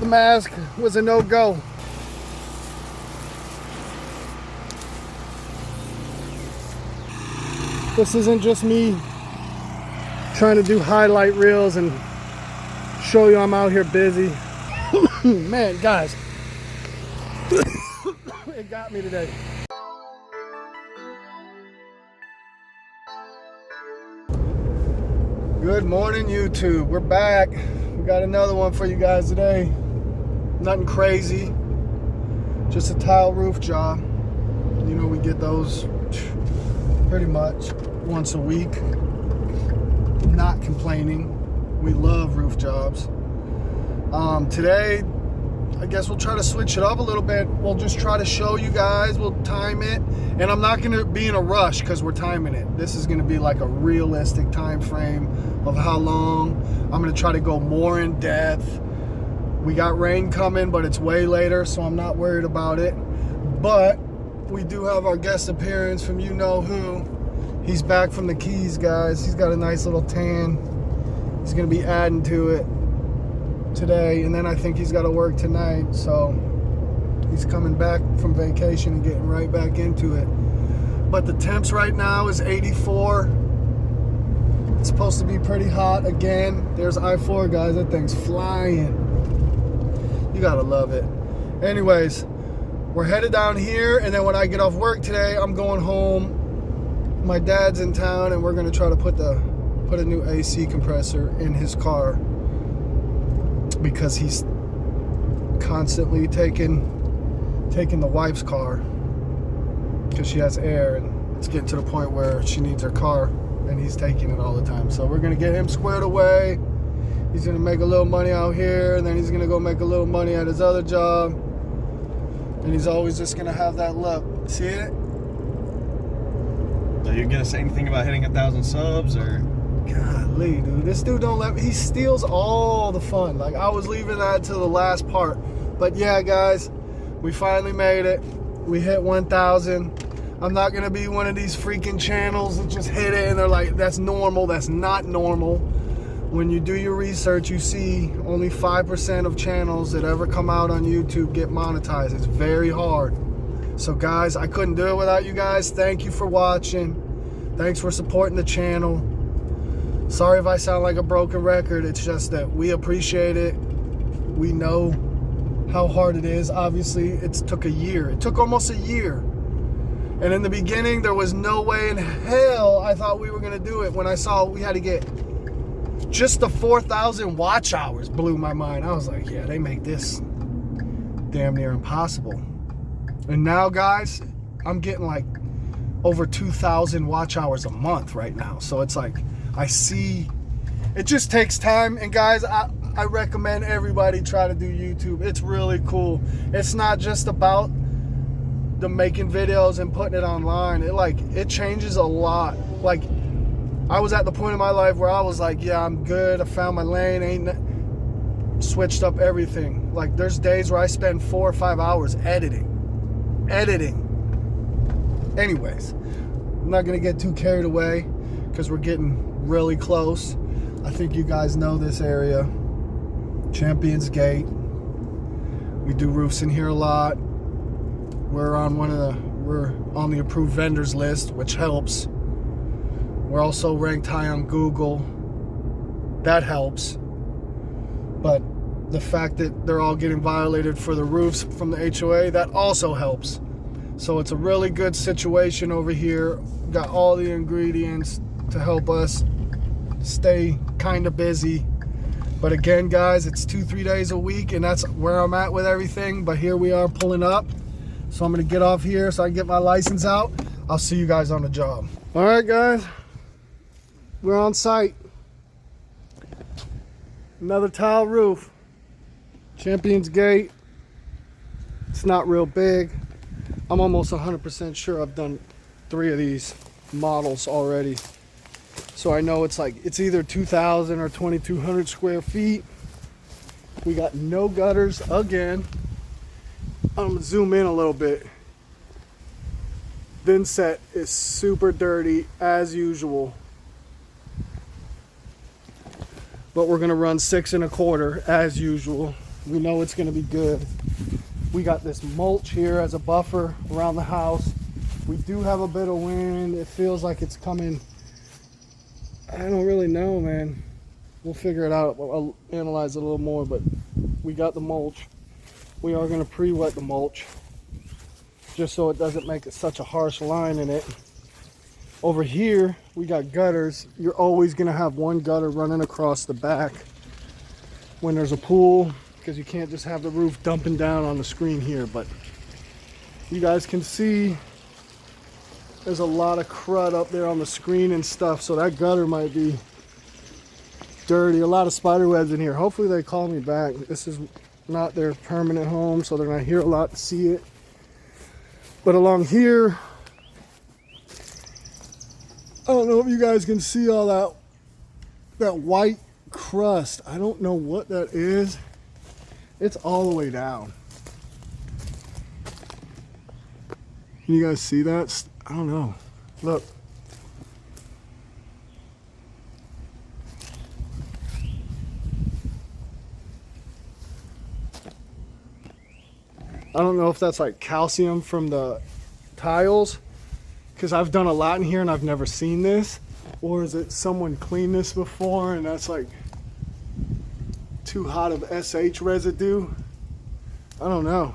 the mask was a no-go. This isn't just me trying to do highlight reels and show you I'm out here busy. Man, guys, it got me today. Good morning, YouTube. We're back. We got another one for you guys today. Nothing crazy, just a tile roof job. You know, we get those pretty much once a week. Not complaining. We love roof jobs. Today, I guess we'll try to switch it up a little bit. We'll just try to show you guys. We'll time it. And I'm not going to be in a rush because we're timing it. This is going to be like a realistic time frame of how long. I'm going to try to go more in depth. We got rain coming, but it's way later, so I'm not worried about it. But we do have our guest appearance from you know who. He's back from the Keys, guys. He's got a nice little tan. He's going to be adding to it today, and then I think he's got to work tonight, so he's coming back from vacation and getting right back into it. But the temps right now is 84. It's supposed to be pretty hot again. There's I-4, guys. That thing's flying. You gotta love it. Anyways, we're headed down here, and then when I get off work today, I'm going home. My dad's in town, and we're gonna try to put a new AC compressor in his car, because he's constantly taking the wife's car because she has air, and it's getting to the point where she needs her car, and he's taking it all the time. So we're gonna get him squared away. He's gonna make a little money out here, and then he's gonna go make a little money at his other job, and he's always just gonna have that look. See it? Are you gonna say anything about hitting 1,000 subs, or? Golly, dude, this dude don't let me. He steals all the fun. Like, I was leaving that to the last part. But yeah, guys, we finally made it. We hit 1,000. I'm not gonna be one of these freaking channels that just hit it and they're like, that's normal. That's not normal. When you do your research, you see only 5% of channels that ever come out on YouTube get monetized. It's very hard. So guys, I couldn't do it without you guys. Thank you for watching. Thanks for supporting the channel. Sorry if I sound like a broken record. It's just that we appreciate it. We know how hard it is. Obviously, it took a year. It took almost a year. And in the beginning, there was no way in hell I thought we were going to do it. When I saw we had to get just the 4,000 watch hours, blew my mind. I was like, yeah, they make this damn near impossible. And now, guys, I'm getting like over 2,000 watch hours a month right now. So it's like, I see it just takes time. And guys, I recommend everybody try to do YouTube. It's really cool. It's not just about the making videos and putting it online. It changes a lot. Like, I was at the point in my life where I was like, yeah, I'm good. I found my lane. Switched up everything. Like, there's days where I spend 4 or 5 hours editing. Anyways, I'm not gonna get too carried away because we're getting really close. I think you guys know this area, Champions Gate. We do roofs in here a lot. We're on the approved vendors list, which helps. We're also ranked high on Google. That helps. But the fact that they're all getting violated for the roofs from the HOA, that also helps. So it's a really good situation over here. Got all the ingredients to help us stay kind of busy. But again, guys, it's 2-3 days a week, and that's where I'm at with everything. But here we are pulling up. So I'm gonna get off here so I can get my license out. I'll see you guys on the job. All right, guys, we're on site. Another tile roof, Champions Gate. It's not real big. I'm almost 100% sure I've done 3 of these models already. So I know it's either 2,000 or 2,200 square feet. We got no gutters again. I'm gonna zoom in a little bit. Vinset is super dirty as usual. But we're gonna run 6 1/4 as usual. We know it's gonna be good. We got this mulch here as a buffer around the house. We do have a bit of wind. It feels like it's coming. I don't really know, man. We'll figure it out. I'll analyze it a little more, but we got the mulch. We are gonna pre-wet the mulch just so it doesn't make it such a harsh line in it. Over here, we got gutters. You're always gonna have one gutter running across the back when there's a pool, because you can't just have the roof dumping down on the screen here. But you guys can see there's a lot of crud up there on the screen and stuff, so that gutter might be dirty. A lot of spider webs in here. Hopefully they call me back. This is not their permanent home, so they're not here a lot to see it. But along here, I don't know if you guys can see all that white crust. I don't know what that is. It's all the way down. Can you guys see that? I don't know. Look. I don't know if that's like calcium from the tiles, because I've done a lot in here and I've never seen this. Or is it someone cleaned this before and that's like too hot of SH residue? I don't know.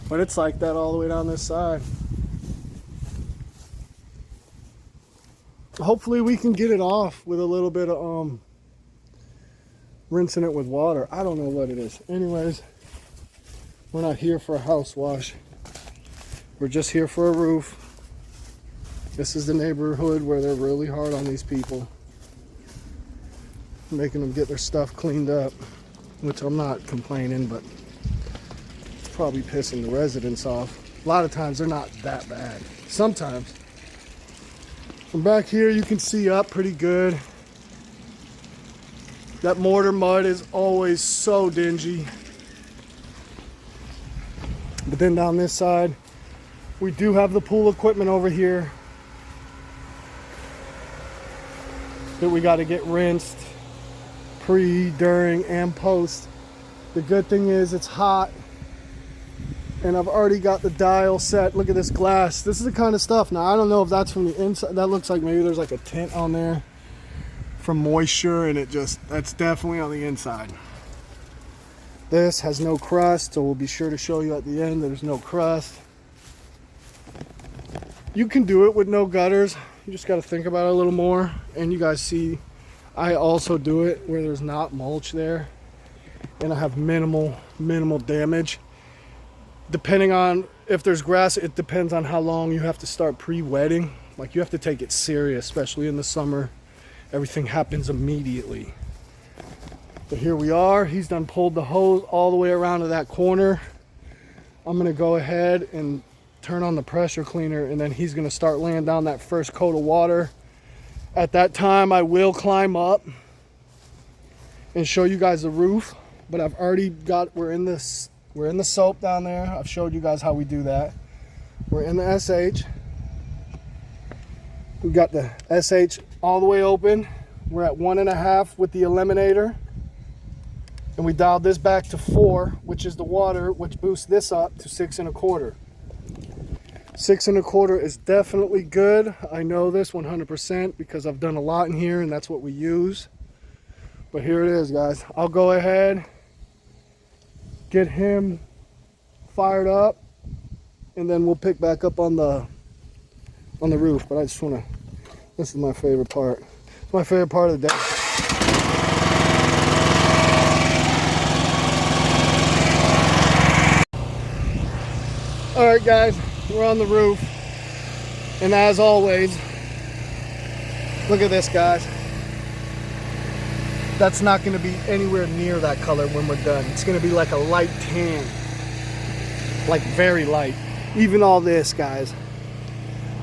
But it's like that all the way down this side. Hopefully we can get it off with a little bit of rinsing it with water. I don't know what it is. Anyways, we're not here for a house wash. We're just here for a roof. This is the neighborhood where they're really hard on these people, making them get their stuff cleaned up, which I'm not complaining, but it's probably pissing the residents off. A lot of times they're not that bad. Sometimes. From back here you can see up pretty good. That mortar mud is always so dingy. But then down this side, we do have the pool equipment over here that we got to get rinsed pre, during, and post. The good thing is it's hot and I've already got the dial set. Look at this glass. This is the kind of stuff. Now I don't know if that's from the inside. That looks like maybe there's like a tint on there from moisture, and that's definitely on the inside. This has no crust, so we'll be sure to show you at the end there's no crust. You can do it with no gutters. You just got to think about it a little more. And you guys see, I also do it where there's not mulch there, and I have minimal damage. Depending on if there's grass, it depends on how long you have to start pre-wetting. Like, you have to take it serious, especially in the summer. Everything happens immediately. But here we are. He's done pulled the hose all the way around to that corner. I'm gonna go ahead and turn on the pressure cleaner, and then he's gonna start laying down that first coat of water. At that time, I will climb up and show you guys the roof, but I've already got, we're in the soap down there. I've showed you guys how we do that. We're in the SH. We've got the SH all the way open. We're at 1.5 with the eliminator. And we dialed this back to 4, which is the water, which boosts this up to 6.25. 6.25 is definitely good. I know this 100% because I've done a lot in here and that's what we use. But here it is, guys. I'll go ahead, get him fired up, and then we'll pick back up on the roof. But I just want to, this is my favorite part. It's my favorite part of the day. All right, guys, we're on the roof, and as always, look at this, guys. That's not going to be anywhere near that color when we're done. It's going to be like a light tan, like very light. Even all this, guys.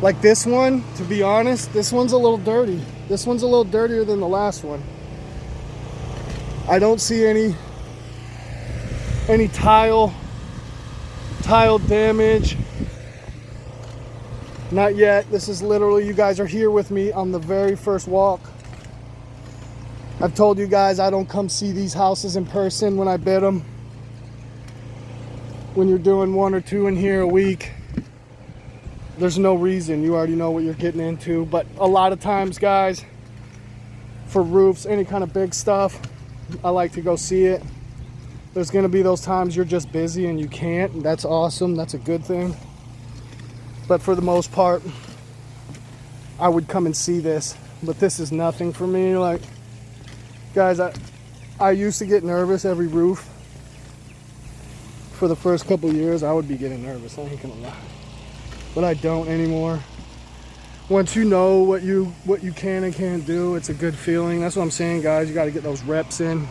Like this one, to be honest, this one's a little dirty. This one's a little dirtier than the last one. I don't see any tile damage. Not yet. This is literally, you guys are here with me on the very first walk. I've told you guys I don't come see these houses in person when I bid them. When you're doing 1 or 2 in here a week, there's no reason. You already know what you're getting into. But a lot of times, guys, for roofs, any kind of big stuff, I like to go see it. There's going to be those times you're just busy and you can't, and that's awesome. That's a good thing. But for the most part, I would come and see this. But this is nothing for me. Like, guys, I used to get nervous every roof. For the first couple years, I would be getting nervous, I ain't gonna lie. But I don't anymore. Once you know what you can and can't do, it's a good feeling. That's what I'm saying, guys. You got to get those reps in.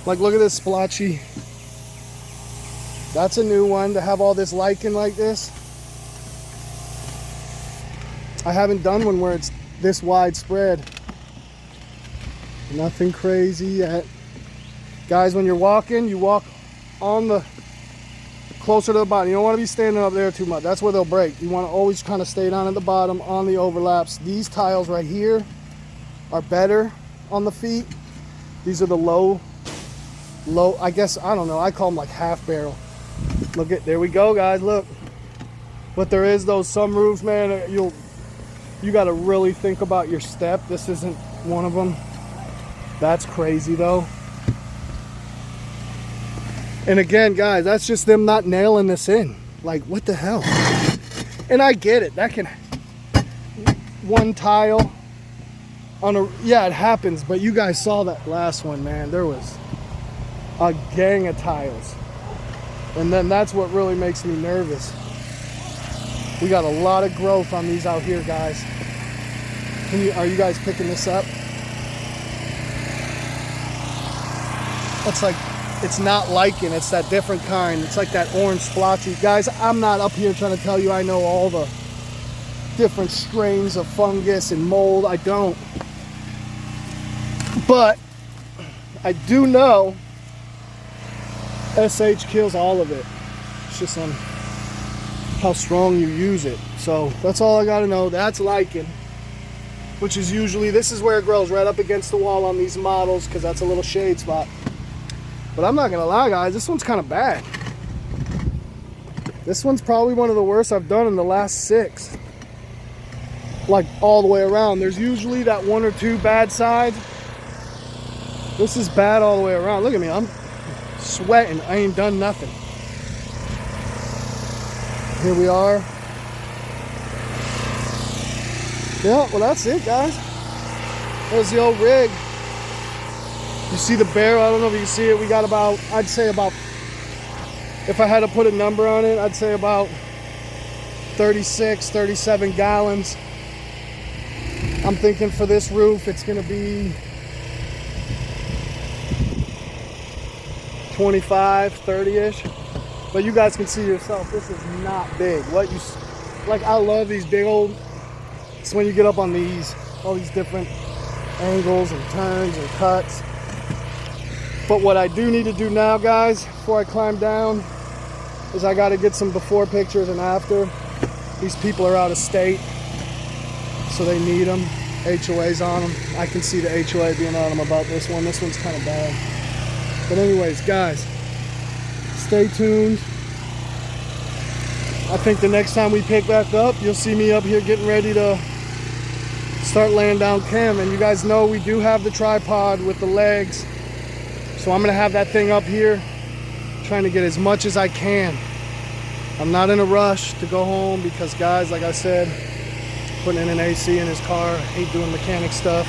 Like, look at this splotchy. That's a new one, to have all this lichen like this. I haven't done one where it's this widespread. Nothing crazy yet. Guys, when you're walking, you walk on the closer to the bottom. You don't want to be standing up there too much. That's where they'll break. You want to always kind of stay down at the bottom on the overlaps. These tiles right here are better on the feet. These are the low, I guess, I don't know. I call them like half barrel. Look at, there we go, guys, look. But there is those, some roofs, man, you got to really think about your step. This isn't one of them. That's crazy though. And again, guys, that's just them not nailing this in. Like, what the hell? And I get it. That can, one tile on a, yeah, it happens. But you guys saw that last one, man. There was a gang of tiles. And then that's what really makes me nervous. We got a lot of growth on these out here, guys. Are you guys picking this up? That's like, it's not lichen, it's that different kind. It's like that orange splotchy. Guys, I'm not up here trying to tell you I know all the different strains of fungus and mold. I don't. But I do know SH kills all of it. It's just on how strong you use it. So that's all I gotta know. That's lichen, which is usually, this is where it grows, right up against the wall on these models, because that's a little shade spot. But I'm not gonna lie, guys, this one's kind of bad. This one's probably one of the worst I've done in the last 6. Like, all the way around. There's usually that 1 or 2 bad sides. This is bad all the way around. Look at me, I'm sweating. I ain't done nothing. Here we are. Yeah, well, that's it, guys. There's the old rig. You see the barrel? I don't know if you can see it. We got about, I'd say about, if I had to put a number on it, I'd say about 36, 37 gallons. I'm thinking for this roof, it's gonna be 25, 30-ish. But you guys can see yourself, this is not big. Like, I love these big old, it's when you get up on these, all these different angles and turns and cuts. But what I do need to do now, guys, before I climb down, is I got to get some before pictures and after. These people are out of state, so they need them. HOA's on them. I can see the HOA being on them about this one. This one's kind of bad. But anyways, guys, stay tuned. I think the next time we pick back up, you'll see me up here getting ready to start laying down cam. And you guys know we do have the tripod with the legs. So I'm gonna have that thing up here, trying to get as much as I can. I'm not in a rush to go home because, guys, like I said, putting in an AC in his car, I hate doing mechanic stuff.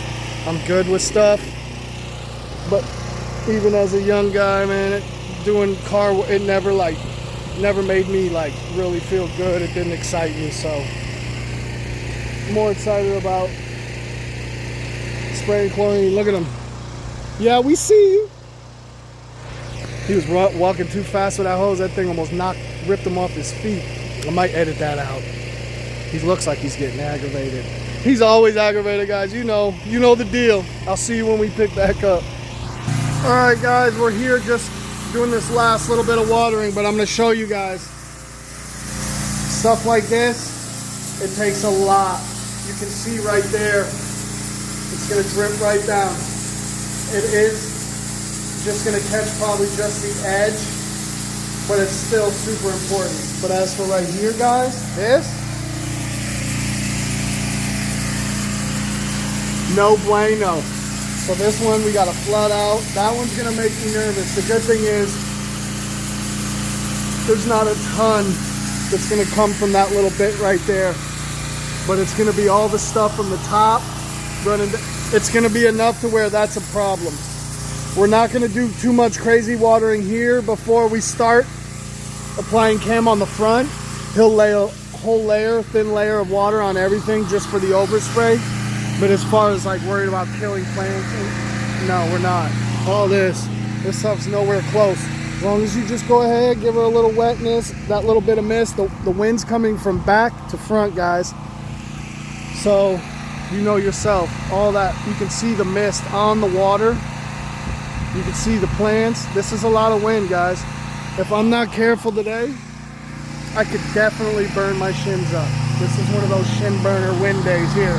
I'm good with stuff, but even as a young guy, man, doing car, it never made me like really feel good. It didn't excite me, so I'm more excited about spraying chlorine. Look at him. Yeah, we see you. He was walking too fast with that hose. That thing almost ripped him off his feet. I might edit that out. He looks like he's getting aggravated. He's always aggravated, guys. You know the deal. I'll see you when we pick back up. All right, guys, we're here just doing this last little bit of watering, but I'm gonna show you guys. Stuff like this, it takes a lot. You can see right there, it's gonna drip right down. it is just gonna catch probably just the edge, but it's still super important. But as for right here, guys, this, no bueno. So this one we gotta flood out. That one's gonna make me nervous. The good thing is there's not a ton that's gonna come from that little bit right there, but it's gonna be all the stuff from the top running. It's gonna be enough to where that's a problem. We're not gonna do too much crazy watering here before we start applying Cam on the front. He'll lay a whole layer, thin layer of water on everything just for the overspray. But as far as like worried about killing plants, no, we're not. All this stuff's nowhere close. As long as you just go ahead, give her a little wetness, that little bit of mist. The wind's coming from back to front, guys. So you know yourself, all that, you can see the mist on the water. You can see the plants. This is a lot of wind, guys. If I'm not careful today, I could definitely burn my shins up. This is one of those shin burner wind days here.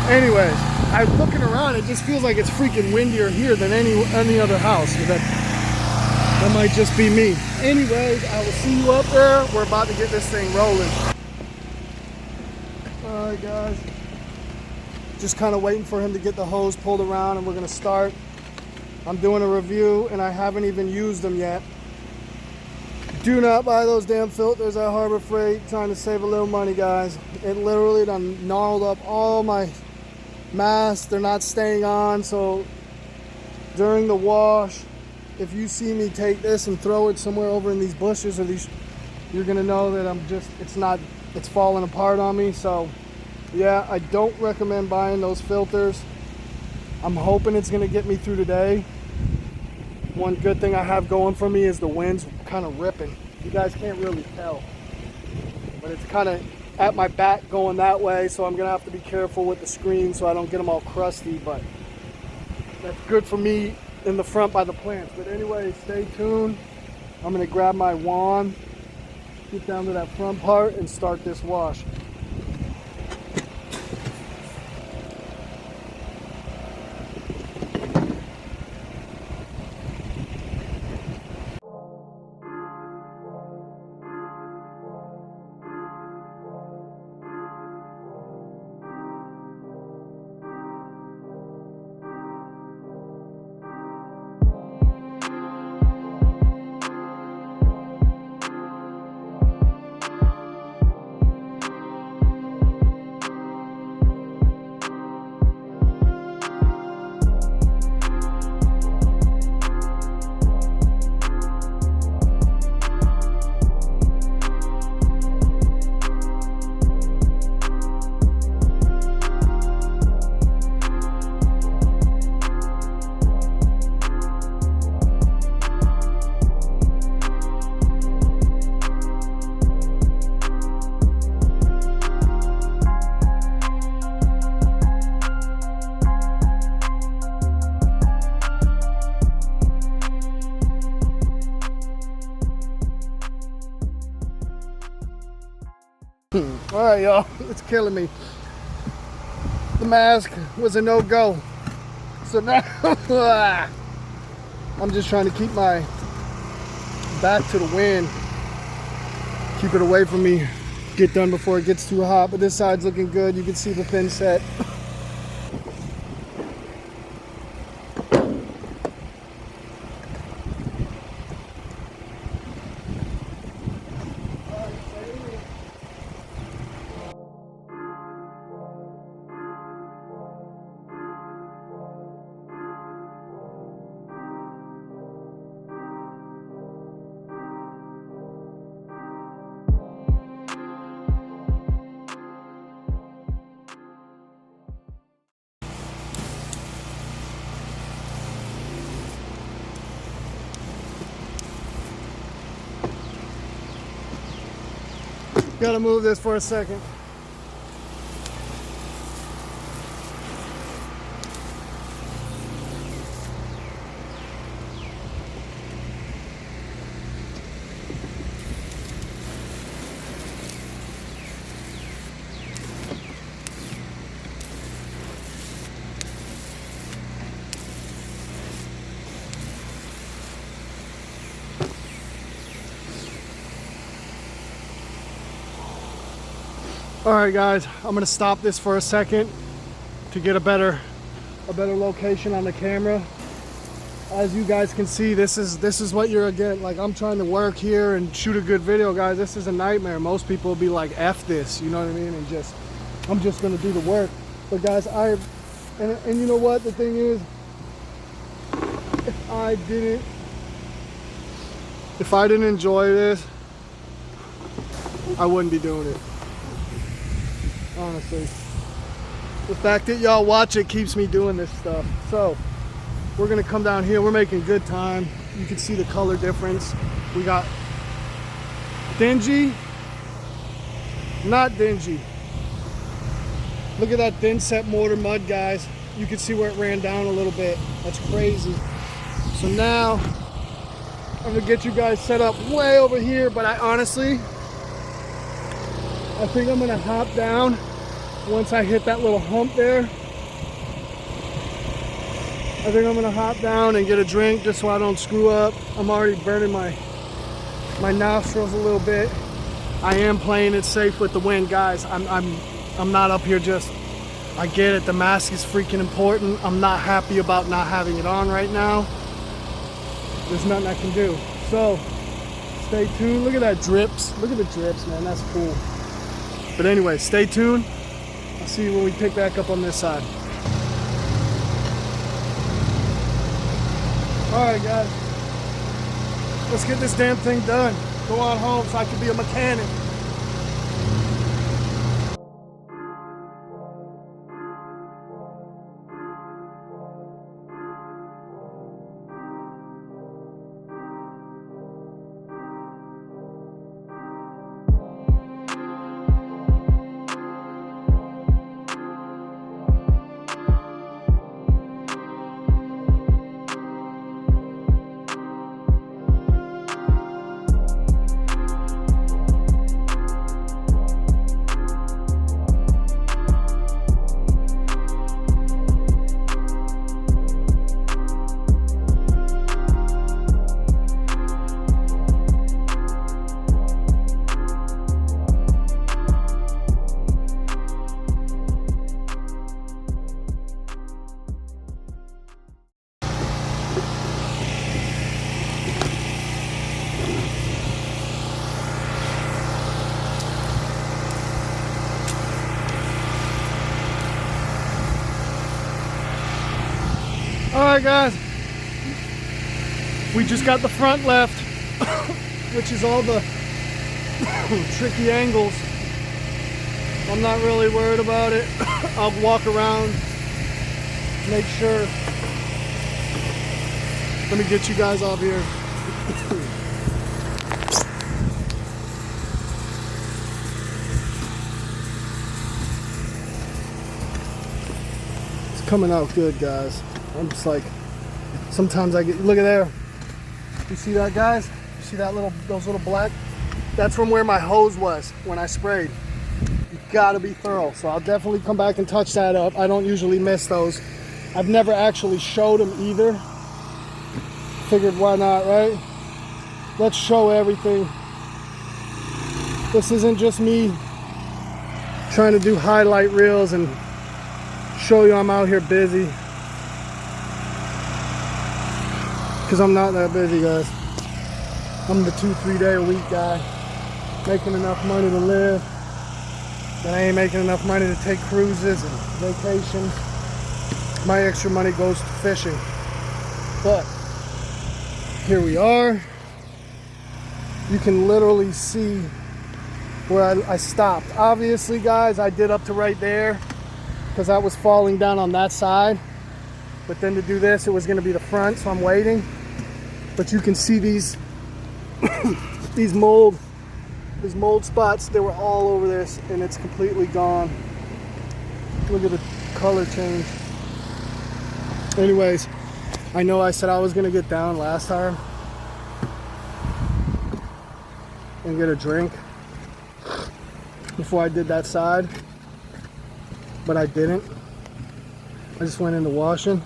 Anyways, I'm looking around, it just feels like it's freaking windier here than any other house. So that might just be me. Anyways, I will see you up there. We're about to get this thing rolling. All right, guys. Just kind of waiting for him to get the hose pulled around and we're gonna start. I'm doing a review and I haven't even used them yet. Do not buy those damn filters at Harbor Freight. Trying to save a little money, guys. It literally done gnarled up all my masks. They're not staying on, so during the wash, if you see me take this and throw it somewhere over in these bushes or these, you're gonna know that it's falling apart on me. So yeah, I don't recommend buying those filters. I'm hoping it's gonna get me through today. One good thing I have going for me is the wind's kind of ripping. You guys can't really tell, but it's kind of at my back going that way, so I'm gonna have to be careful with the screen so I don't get them all crusty, but that's good for me in the front by the plants. But anyway, stay tuned. I'm gonna grab my wand, get down to that front part and start this wash. All right, y'all, it's killing me. The mask was a no-go. So now, I'm just trying to keep my back to the wind. Keep it away from me. Get done before it gets too hot, but this side's looking good. You can see the thin set. Gotta move this for a second. All right, guys, I'm gonna stop this for a second to get a better location on the camera. As you guys can see, this is what you're getting. Like, I'm trying to work here and shoot a good video, guys. This is a nightmare. Most people will be like, F this, you know what I mean? And I'm just gonna do the work. But guys, and you know what the thing is? If I didn't enjoy this, I wouldn't be doing it. Honestly. The fact that y'all watch it keeps me doing this stuff. So we're gonna come down here. We're making good time. You can see the color difference. We got dingy, not dingy. Look at that thin set mortar mud, guys. You can see where it ran down a little bit. That's crazy. So now I'm gonna get you guys set up way over here, but I think I'm gonna hop down once I hit that little hump there. I think I'm gonna hop down and get a drink just so I don't screw up. I'm already burning my nostrils a little bit. I am playing it safe with the wind, guys. I'm not up here just, I get it, the mask is freaking important. I'm not happy about not having it on right now. There's nothing I can do. So stay tuned. Look at that drips. Look at the drips, man. That's cool. But anyway, stay tuned. I'll see you when we pick back up on this side. All right, guys. Let's get this damn thing done. Go on home so I can be a mechanic. Alright, guys, we just got the front left, which is all the tricky angles. I'm not really worried about it. I'll walk around, make sure. Let me get you guys off here. It's coming out good, guys. I'm just like, sometimes I get, look at there. You see that, guys? You see that those little black? That's from where my hose was when I sprayed. You gotta be thorough. So I'll definitely come back and touch that up. I don't usually miss those. I've never actually showed them either. Figured why not, right? Let's show everything. This isn't just me trying to do highlight reels and show you I'm out here busy. Because I'm not that busy, guys. I'm the 2-3 day a week guy, making enough money to live, and I ain't making enough money to take cruises and vacations. My extra money goes to fishing. But here we are. You can literally see where I stopped. Obviously, guys, I did up to right there because I was falling down on that side. But then to do this, it was going to be the front, so I'm waiting. But you can see these these mold spots. They were all over this, and it's completely gone. Look at the color change. Anyways, I know I said I was going to get down last time and get a drink before I did that side, but I didn't. I just went into washing.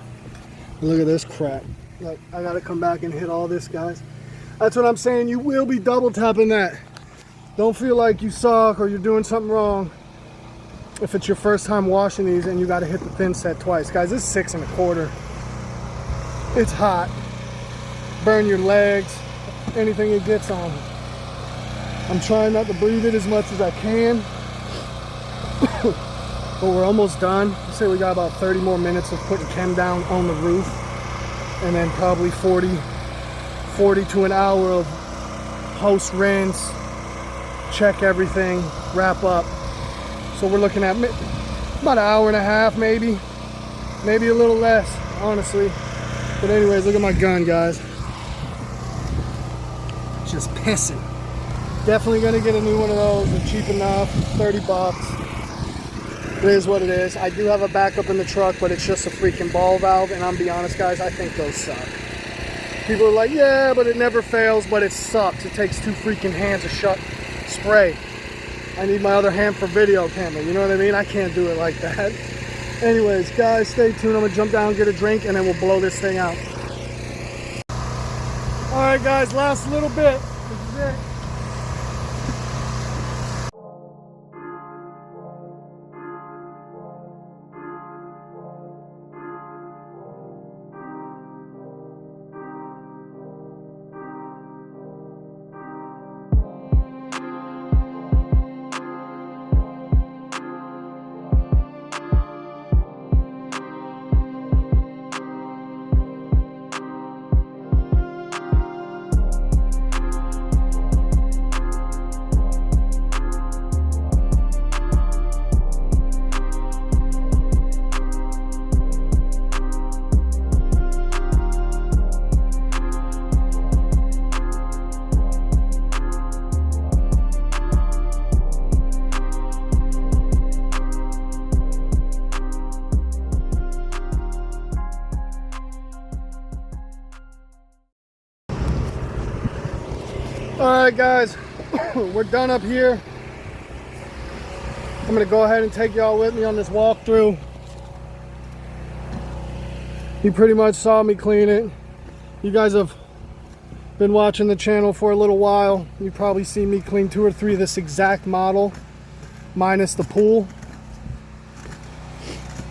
Look at this crap. Like, I gotta come back and hit all this, guys. That's what I'm saying. You will be double tapping that. Don't feel like you suck or you're doing something wrong. if it's your first time washing these and you got to hit the thin set twice. Guys, this is 6 1/4. It's hot. Burn your legs, anything it gets on. I'm trying not to breathe it as much as I can. But we're almost done. I say we got about 30 more minutes of putting chem down on the roof. And then probably 40 to an hour of post rinse, check everything, wrap up. So we're looking at about an hour and a half, maybe a little less, honestly. But anyways, look at my gun, guys. Just pissing. Definitely gonna get a new one of those. They're cheap enough, 30 bucks. It is what it is. I do have a backup in the truck, but it's just a freaking ball valve, and I'm gonna be honest, guys, I think those suck. People are like, yeah, but it never fails, but it sucks. It takes 2 freaking hands to shut spray. I need my other hand for video camera, you know what I mean? I can't do it like that. Anyways, guys, stay tuned. I'm gonna jump down, get a drink, and then we'll blow this thing out. All right, guys, last little bit. This is it. All right, guys, we're done up here. I'm gonna go ahead and take y'all with me on this walkthrough. You pretty much saw me clean it. You guys have been watching the channel for a little while. You probably seen me clean 2 or 3 of this exact model, minus the pool.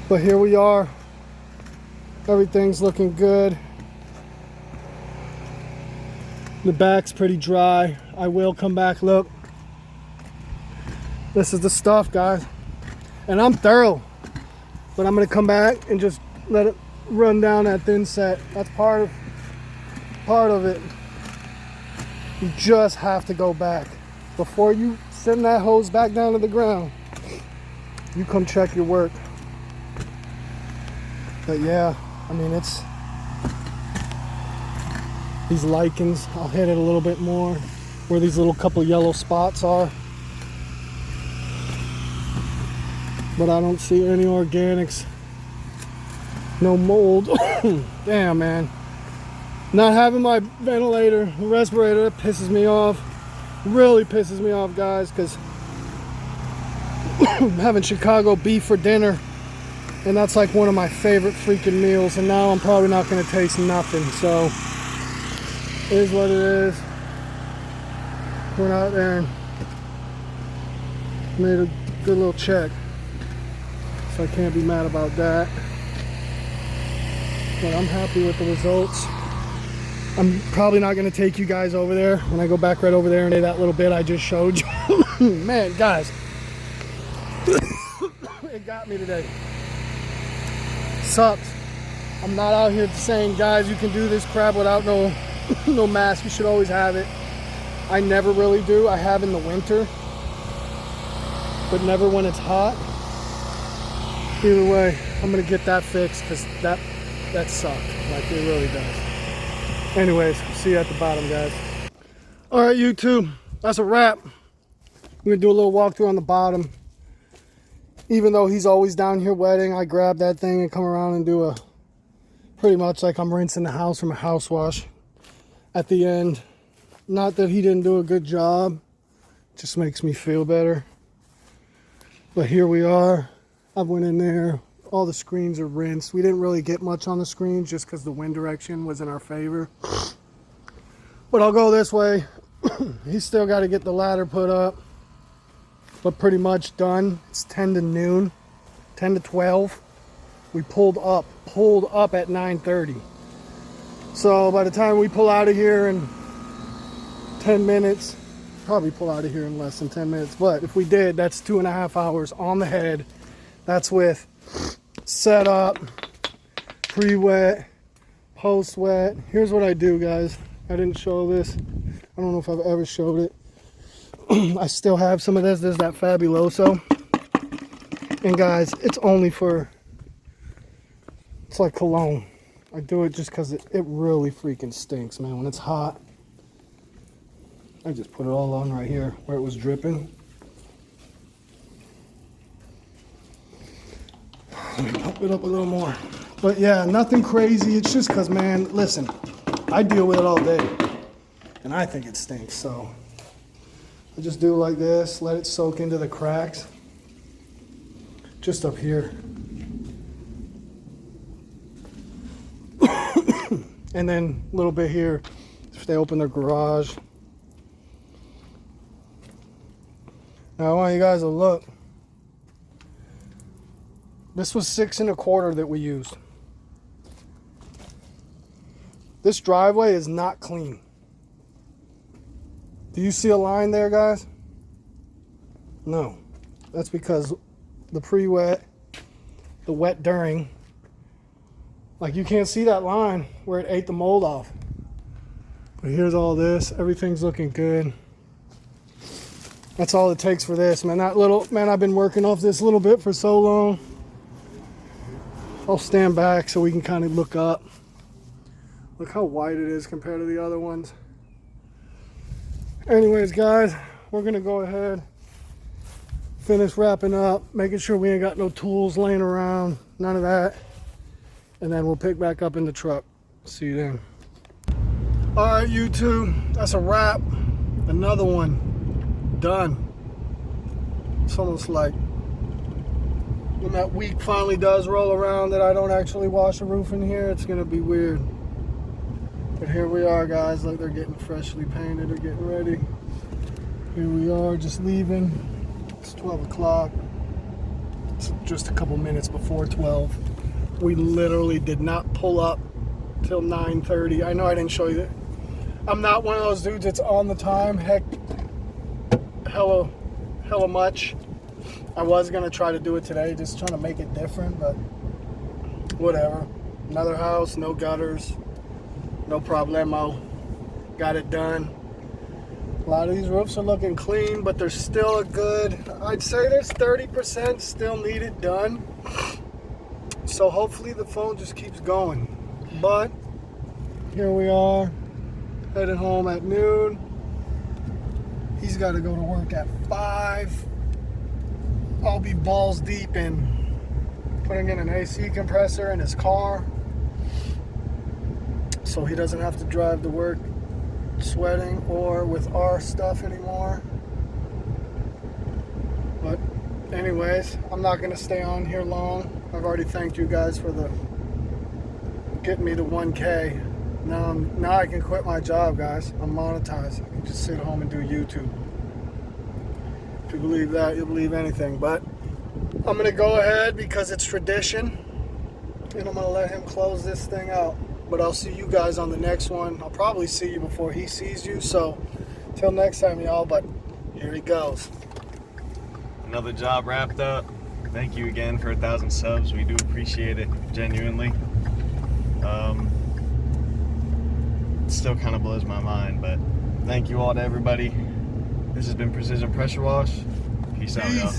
But here we are. Everything's looking good. The back's pretty dry. I will come back, look. This is the stuff, guys. And I'm thorough. But I'm gonna come back and just let it run down that thin set. That's part of it. You just have to go back. Before you send that hose back down to the ground, you come check your work. But yeah, I mean, it's these lichens. I'll hit it a little bit more where these little couple yellow spots are. But I don't see any organics. No mold. Damn, man. Not having my ventilator, respirator, that pisses me off. Really pisses me off, guys, because I'm having Chicago beef for dinner. And that's like one of my favorite freaking meals. And now I'm probably not going to taste nothing. So, it is what it is. Went out there and made a good little check. So I can't be mad about that. But I'm happy with the results. I'm probably not going to take you guys over there when I go back right over there and do that little bit I just showed you. Man, guys. It got me today. Sucks. I'm not out here saying, guys, you can do this crap without no mask. You should always have it. I never really do. I have in the winter, but never when it's hot. Either way, I'm gonna get that fixed because that sucked. Like, it really does. Anyways, see you at the bottom, guys. All right, YouTube, that's a wrap. I'm gonna do a little walkthrough on the bottom. Even though he's always down here wetting, I grab that thing and come around and do a pretty much like I'm rinsing the house from a house wash at the end. Not that he didn't do a good job, just makes me feel better. But here we are. I went in there, all the screens are rinsed. We didn't really get much on the screens just because the wind direction was in our favor. But I'll go this way. He's still got to get the ladder put up. but pretty much done. It's 10 to noon, 10 to 12. We pulled up at 9:30. So by the time we pull out of here in 10 minutes, probably pull out of here in less than 10 minutes. But if we did, that's 2.5 hours on the head. That's with setup, pre-wet, post-wet. Here's what I do, guys. I didn't show this. I don't know if I've ever showed it. I still have some of this. This is that Fabuloso. And guys, it's only for, it's like cologne. I do it just because it really freaking stinks, man. When it's hot, I just put it all on right here where it was dripping. Let me pump it up a little more. But yeah, nothing crazy. It's just because, man, listen, I deal with it all day. And I think it stinks, so I just do it like this, let it soak into the cracks. Just up here. And then a little bit here if they open their garage. Now I want you guys to look. This was 6 1/4 that we used. This driveway is not clean. Do you see a line there, guys? No. That's because the pre-wet, the wet during, like you can't see that line where it ate the mold off. But here's all this. Everything's looking good. That's all it takes for this, man. I've been working off this little bit for so long. I'll stand back so we can kind of look up. Look how white it is compared to the other ones. Anyways, guys, we're gonna go ahead, finish wrapping up, making sure we ain't got no tools laying around, none of that. And then we'll pick back up in the truck. See you then. All right, YouTube, that's a wrap. Another one done. It's almost like when that week finally does roll around that I don't actually wash a roof in here, it's gonna be weird. But here we are, guys. Look, they're getting freshly painted. They're getting ready. Here we are, just leaving. It's 12 o'clock. It's just a couple minutes before 12. We literally did not pull up till 9:30. I know I didn't show you that. I'm not one of those dudes that's on the time. Heck, hella much. I was gonna try to do it today, just trying to make it different, but whatever. Another house, no gutters, no problemo. Got it done. A lot of these roofs are looking clean, but there's still a good, I'd say there's 30% still need it done. So hopefully the phone just keeps going. But here we are, headed home at noon. He's got to go to work at 5. I'll be balls deep in putting in an AC compressor in his car so he doesn't have to drive to work sweating or with our stuff anymore. But anyways, I'm not going to stay on here long. I've already thanked you guys for getting me to 1K. Now I can quit my job, guys. I'm monetized. I can just sit home and do YouTube. If you believe that, you'll believe anything. But I'm gonna go ahead because it's tradition, and I'm gonna let him close this thing out. But I'll see you guys on the next one. I'll probably see you before he sees you. So till next time, y'all. But here he goes. Another job wrapped up. Thank you again for 1,000 subs. We do appreciate it, genuinely. It still kind of blows my mind, but thank you all to everybody. This has been Precision Pressure Wash. Peace out, y'all.